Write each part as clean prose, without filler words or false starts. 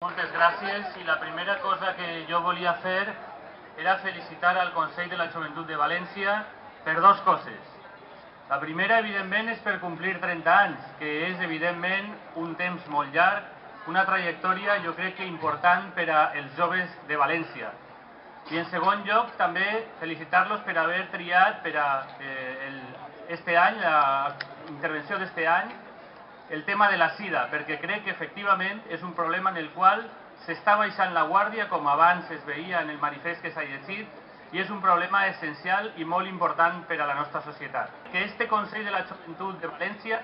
Moltes gràcies i la primera cosa que jo volia fer era felicitar al Consell de la Joventut de València per dues coses. La primera, evidentment, és per complir 30 anys, que és, evidentment, un temps molt llarg, una trajectòria, jo crec que important per als joves de València. I en segon lloc, també felicitar-los per haver triat per a este any, la intervenció d'este any, el tema de la sida, perquè crec que efectivament és un problema en el qual s'està baixant la guàrdia, com abans es veia en el manifest que s'ha llegit, i és un problema essencial i molt important per a la nostra societat. Que este Consell de la Joventut de València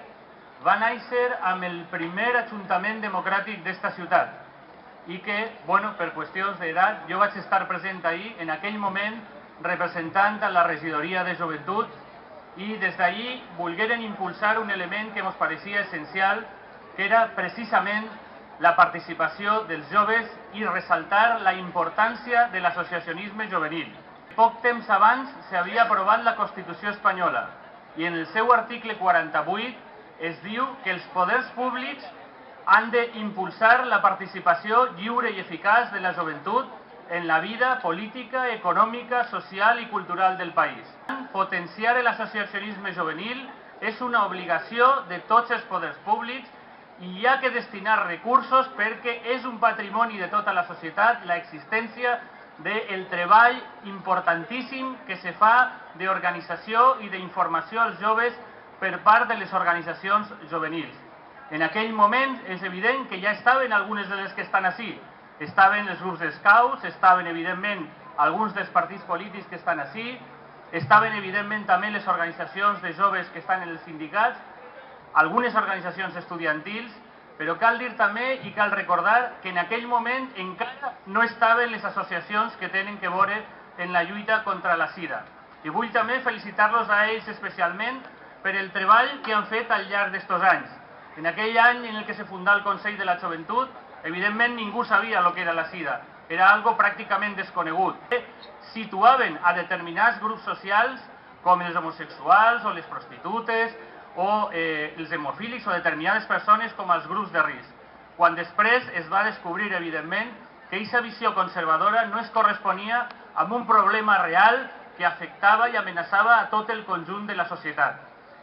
va néixer amb el primer ajuntament democràtic d'esta ciutat i que, bueno, per qüestions d'edat, jo vaig estar present ahir, en aquell moment, representant a la regidoria de joventut, i des d'allí volgueren impulsar un element que ens pareixia essencial, que era precisament la participació dels joves i ressaltar la importància de l'associacionisme juvenil. Poc temps abans s'havia aprovat la Constitució espanyola i en el seu article 48 es diu que els poders públics han d'impulsar la participació lliure i eficaç de la joventut en la vida política, econòmica, social i cultural del país. Potenciar l'associacionisme juvenil és una obligació de tots els poders públics i hi ha que destinar recursos perquè és un patrimoni de tota la societat l'existència del treball importantíssim que se fa d'organització i d'informació als joves per part de les organitzacions juvenils. En aquell moment és evident que ja estaven algunes de les que estan ací. Estaven els grups d'escouts, estaven evidentment alguns dels partits polítics que estan ací, estaven evidentment també les organitzacions de joves que estan en els sindicats, algunes organitzacions estudiantils, però cal dir també i cal recordar que en aquell moment encara no estaven les associacions que tenen que veure en la lluita contra la sida. I vull també felicitar-los a ells especialment per el treball que han fet al llarg d'estos anys. En aquell any en el que se fundà el Consell de la Joventut, evidentment ningú sabia el que era la sida, era algo pràcticament desconegut. Situaven a determinats grups socials com els homosexuals o les prostitutes o els hemofílics o determinades persones com els grups de risc. Quan després es va descobrir, evidentment, que aquesta visió conservadora no es corresponia amb un problema real que afectava i amenaçava a tot el conjunt de la societat.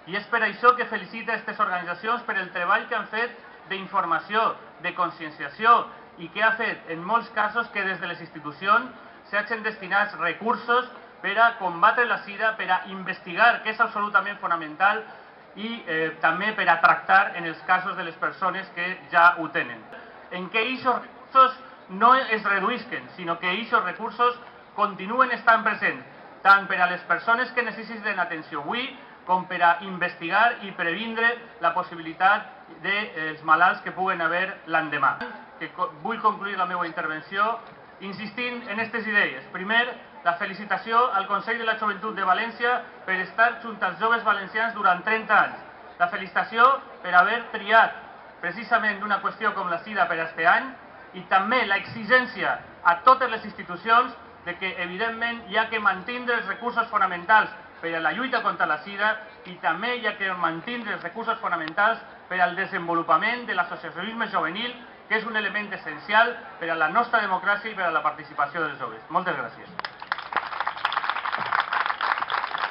I és per això que felicita aquestes organitzacions per el treball que han fet d'informació, de conscienciació i que ha fet en molts casos que des de les institucions s'hagin destinat recursos per a combatre la sida, per a investigar, que és absolutament fonamental, i també per a tractar en els casos de les persones que ja ho tenen. En què aquests recursos no es reduïsquen, sinó que aquests recursos continuen estant presents, tant per a les persones que necessiten atenció avui, com per a investigar i previndre la possibilitat dels malalts que puguen haver l'endemà. Vull concluir la meva intervenció insistint en aquestes idees. Primer, la felicitació al Consell de la Joventut de València per estar junt als joves valencians durant 30 anys. La felicitació per haver triat precisament una qüestió com la sida per a este any i també l'exigència a totes les institucions de que, evidentment, hi ha que mantindre els recursos fonamentals per a la lluita contra la sida i també hi ha que mantindre els recursos fonamentals per al desenvolupament de l'associacionisme juvenil, que és un element essencial per a la nostra democràcia i per a la participació dels joves. Moltes gràcies.